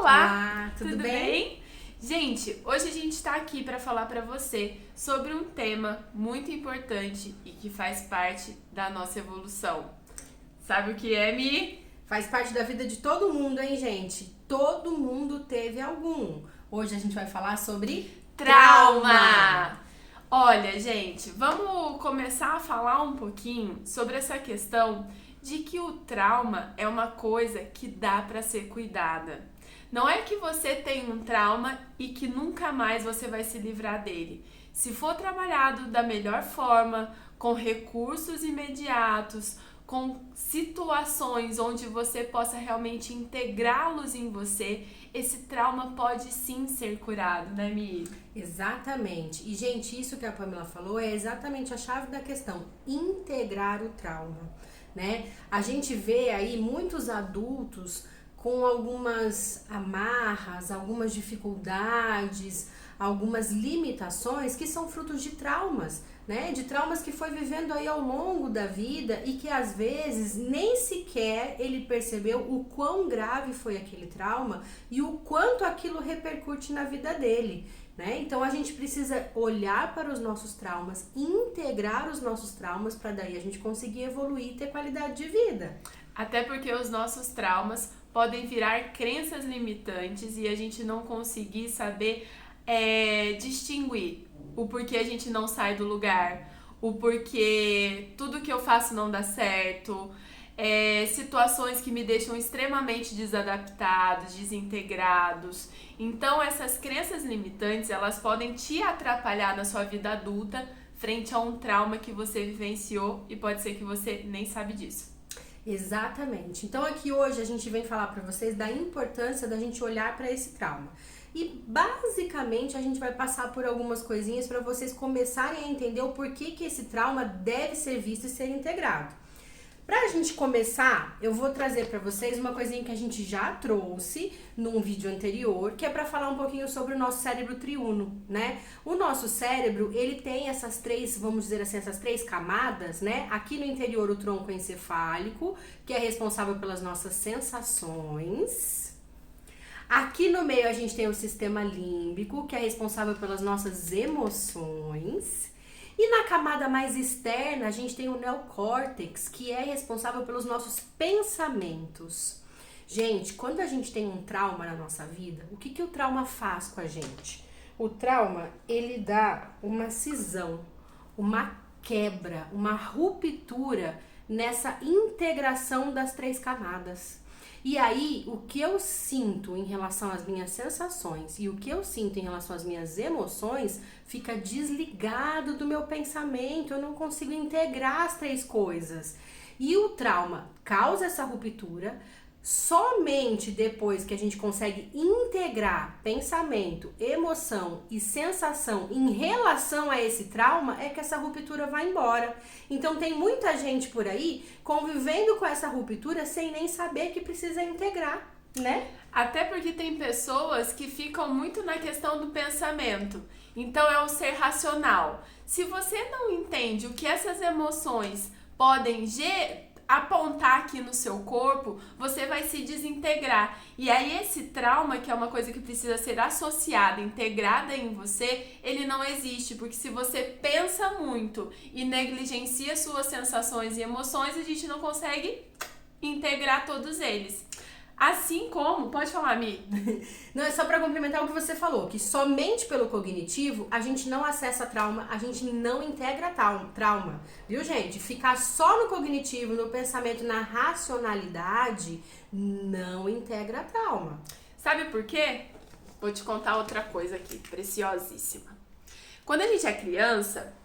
Olá, tudo bem? Gente, hoje a gente está aqui para falar para você sobre um tema muito importante e que faz parte da nossa evolução. Sabe o que é, Mi? Faz parte da vida de todo mundo, hein, gente? Todo mundo teve algum. Hoje a gente vai falar sobre trauma. Olha, gente, vamos começar a falar um pouquinho sobre essa questão de que o trauma é uma coisa que dá para ser cuidada. Não é que você tem um trauma e que nunca mais você vai se livrar dele. Se for trabalhado da melhor forma, com recursos imediatos, com situações onde você possa realmente integrá-los em você, esse trauma pode sim ser curado, né, Mi? Exatamente. E, gente, isso que a Pamela falou é exatamente a chave da questão, integrar o trauma, né? A gente vê aí muitos adultos com algumas amarras, algumas dificuldades, algumas limitações que são frutos de traumas, né? De traumas que foi vivendo aí ao longo da vida e que às vezes nem sequer ele percebeu o quão grave foi aquele trauma e o quanto aquilo repercute na vida dele, né? Então a gente precisa olhar para os nossos traumas, integrar os nossos traumas para daí a gente conseguir evoluir e ter qualidade de vida. Até porque os nossos traumas podem virar crenças limitantes e a gente não conseguir saber distinguir o porquê a gente não sai do lugar, o porquê tudo que eu faço não dá certo, situações que me deixam extremamente desadaptados, desintegrados. Então essas crenças limitantes, elas podem te atrapalhar na sua vida adulta frente a um trauma que você vivenciou e pode ser que você nem sabe disso. Exatamente. Então aqui hoje a gente vem falar para vocês da importância da gente olhar para esse trauma. E basicamente a gente vai passar por algumas coisinhas para vocês começarem a entender o porquê que esse trauma deve ser visto e ser integrado. Pra gente começar, eu vou trazer pra vocês uma coisinha que a gente já trouxe num vídeo anterior, que é pra falar um pouquinho sobre o nosso cérebro triuno, né? O nosso cérebro, ele tem essas três, vamos dizer assim, essas três camadas, né? Aqui no interior o tronco encefálico, que é responsável pelas nossas sensações. Aqui no meio a gente tem o sistema límbico, que é responsável pelas nossas emoções. E na camada mais externa, a gente tem o neocórtex, que é responsável pelos nossos pensamentos. Gente, quando a gente tem um trauma na nossa vida, o que o trauma faz com a gente? O trauma, ele dá uma cisão, uma quebra, uma ruptura nessa integração das três camadas. E aí, o que eu sinto em relação às minhas sensações e o que eu sinto em relação às minhas emoções fica desligado do meu pensamento, eu não consigo integrar as três coisas. E o trauma causa essa ruptura. Somente depois que a gente consegue integrar pensamento, emoção e sensação em relação a esse trauma é que essa ruptura vai embora. Então tem muita gente por aí convivendo com essa ruptura sem nem saber que precisa integrar, né? Até porque tem pessoas que ficam muito na questão do pensamento. Então é o ser racional. Se você não entende o que essas emoções podem apontar aqui no seu corpo, você vai se desintegrar. E aí esse trauma, que é uma coisa que precisa ser associada, integrada em você, ele não existe, porque se você pensa muito e negligencia suas sensações e emoções, a gente não consegue integrar todos eles. Assim como, pode falar, Mi? Não, é só para complementar o que você falou, que somente pelo cognitivo a gente não acessa trauma, a gente não integra trauma, viu, gente? Ficar só no cognitivo, no pensamento, na racionalidade, não integra trauma. Sabe por quê? Vou te contar outra coisa aqui, preciosíssima. Quando a gente é criança,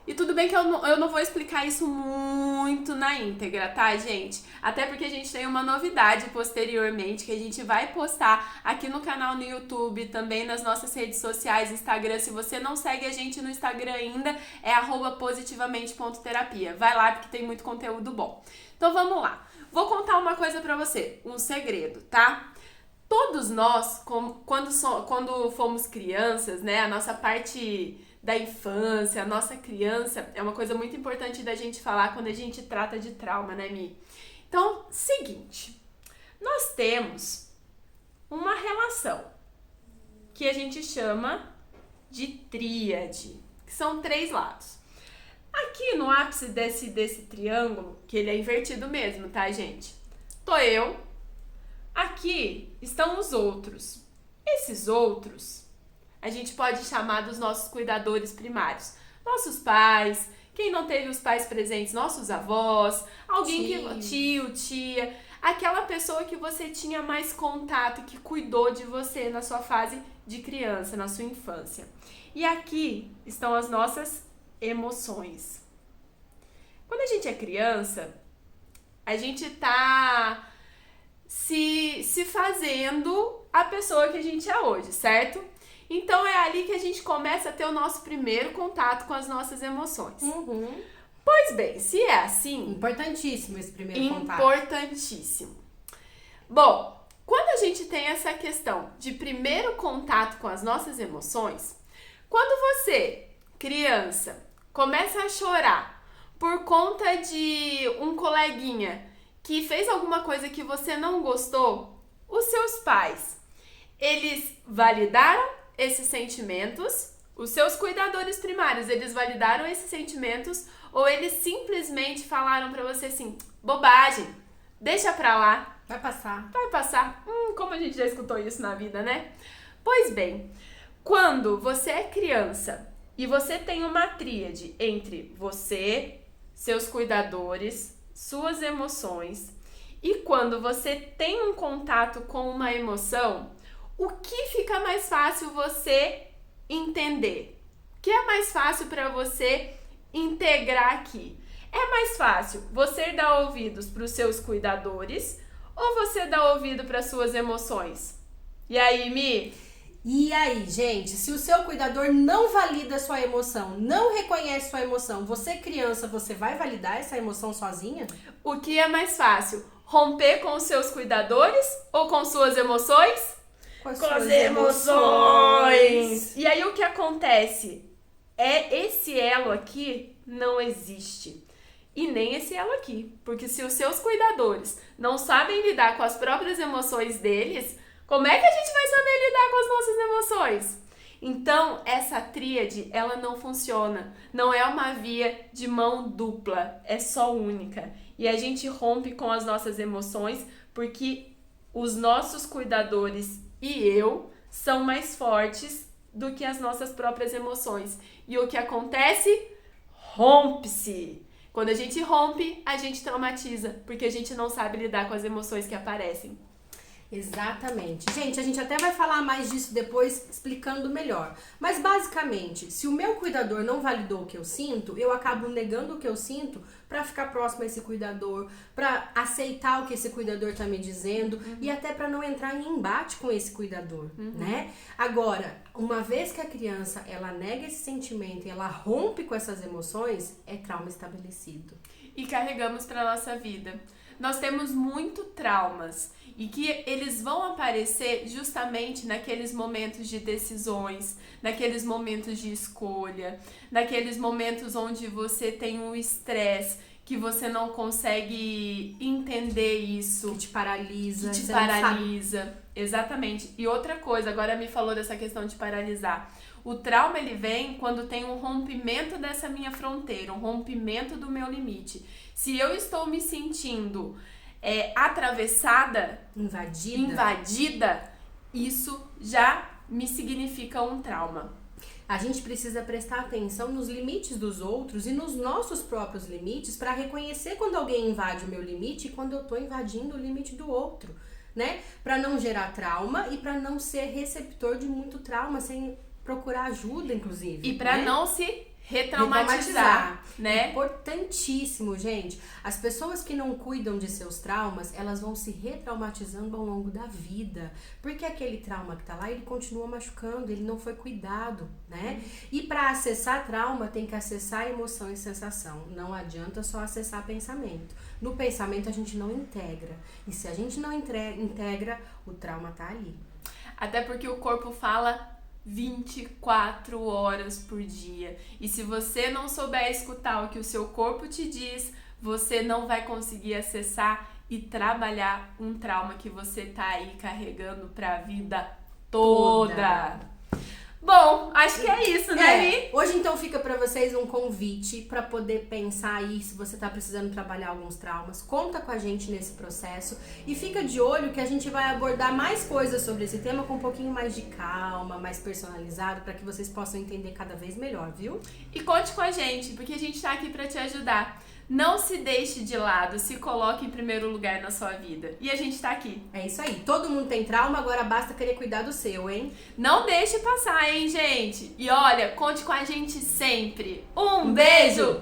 e tudo bem que eu não vou explicar isso muito na íntegra, tá, gente? Até porque a gente tem uma novidade posteriormente que a gente vai postar aqui no canal no YouTube, também nas nossas redes sociais, Instagram. Se você não segue a gente no Instagram ainda, é @positivamente.terapia. Vai lá porque tem muito conteúdo bom. Então vamos lá. Vou contar uma coisa pra você, um segredo, tá? Todos nós, quando fomos crianças, né, a nossa parte da infância, a nossa criança, é uma coisa muito importante da gente falar quando a gente trata de trauma, né, Mi? Então, seguinte, nós temos uma relação formação, que a gente chama de tríade, que são 3 lados. Aqui no ápice desse triângulo, que ele é invertido mesmo, tá, gente? Tô eu, aqui estão os outros. Esses outros, a gente pode chamar dos nossos cuidadores primários. Nossos pais, quem não teve os pais presentes, nossos avós, tio, tia, aquela pessoa que você tinha mais contato, que cuidou de você na sua fase de criança, na sua infância. E aqui estão as nossas emoções. Quando a gente é criança, a gente tá se fazendo a pessoa que a gente é hoje, certo? Então é ali que a gente começa a ter o nosso primeiro contato com as nossas emoções. Pois bem, se é assim... Importantíssimo esse primeiro contato. Importantíssimo. Bom, quando a gente tem essa questão de primeiro contato com as nossas emoções, quando você, criança, começa a chorar por conta de um coleguinha que fez alguma coisa que você não gostou, os seus pais, eles validaram esses sentimentos, os seus cuidadores primários, eles validaram esses sentimentos, ou eles simplesmente falaram pra você assim, bobagem, deixa pra lá. Vai passar. Vai passar. Como a gente já escutou isso na vida, né? Pois bem, quando você é criança e você tem uma tríade entre você, seus cuidadores, suas emoções, e quando você tem um contato com uma emoção, o que fica mais fácil você entender? O que é mais fácil para você integrar aqui? É mais fácil você dar ouvidos para os seus cuidadores ou você dar ouvido para suas emoções? E aí, Mi? E aí, gente, se o seu cuidador não valida a sua emoção, não reconhece sua emoção, você criança, você vai validar essa emoção sozinha? O que é mais fácil? Romper com os seus cuidadores ou com suas emoções? Com as emoções! E aí o que acontece? Esse elo aqui não existe. E nem esse elo aqui. Porque se os seus cuidadores não sabem lidar com as próprias emoções deles, como é que a gente vai saber lidar com as nossas emoções? Então, essa tríade, ela não funciona. Não é uma via de mão dupla, é só única. E a gente rompe com as nossas emoções porque os nossos cuidadores e eu são mais fortes do que as nossas próprias emoções. E o que acontece? Rompe-se. Quando a gente rompe, a gente traumatiza, porque a gente não sabe lidar com as emoções que aparecem. Exatamente. Gente, a gente até vai falar mais disso depois, explicando melhor. Mas basicamente, se o meu cuidador não validou o que eu sinto, eu acabo negando o que eu sinto para ficar próximo a esse cuidador, para aceitar o que esse cuidador tá me dizendo e até para não entrar em embate com esse cuidador, né? Agora, uma vez que a criança, ela nega esse sentimento e ela rompe com essas emoções, é trauma estabelecido. E carregamos para nossa vida. Nós temos muito traumas e que eles vão aparecer justamente naqueles momentos de decisões, naqueles momentos de escolha, naqueles momentos onde você tem um estresse que você não consegue entender isso. Que te paralisa. Que te paralisa. Exatamente. E outra coisa, agora me falou dessa questão de paralisar. O trauma, ele vem quando tem um rompimento dessa minha fronteira, um rompimento do meu limite. Se eu estou me sentindo atravessada, invadida, isso já me significa um trauma. A gente precisa prestar atenção nos limites dos outros e nos nossos próprios limites para reconhecer quando alguém invade o meu limite e quando eu estou invadindo o limite do outro, né? Para não gerar trauma e para não ser receptor de muito trauma sem procurar ajuda, inclusive. E para não se retraumatizar, né? Importantíssimo, gente. As pessoas que não cuidam de seus traumas, elas vão se retraumatizando ao longo da vida. Porque aquele trauma que tá lá, ele continua machucando, ele não foi cuidado, né? E para acessar trauma, tem que acessar emoção e sensação. Não adianta só acessar pensamento. No pensamento, a gente não integra. E se a gente não integra, o trauma tá ali. Até porque o corpo fala 24 horas por dia. E se você não souber escutar o que o seu corpo te diz, você não vai conseguir acessar e trabalhar um trauma que você tá aí carregando pra vida toda. Bom, acho que é isso, né, Mi? Hoje então fica pra vocês um convite pra poder pensar aí se você tá precisando trabalhar alguns traumas. Conta com a gente nesse processo e fica de olho que a gente vai abordar mais coisas sobre esse tema com um pouquinho mais de calma, mais personalizado, pra que vocês possam entender cada vez melhor, viu? E conte com a gente, porque a gente tá aqui pra te ajudar. Não se deixe de lado, se coloque em primeiro lugar na sua vida. E a gente tá aqui. É isso aí. Todo mundo tem trauma, agora basta querer cuidar do seu, hein? Não deixe passar, hein, gente? E olha, conte com a gente sempre. Um beijo!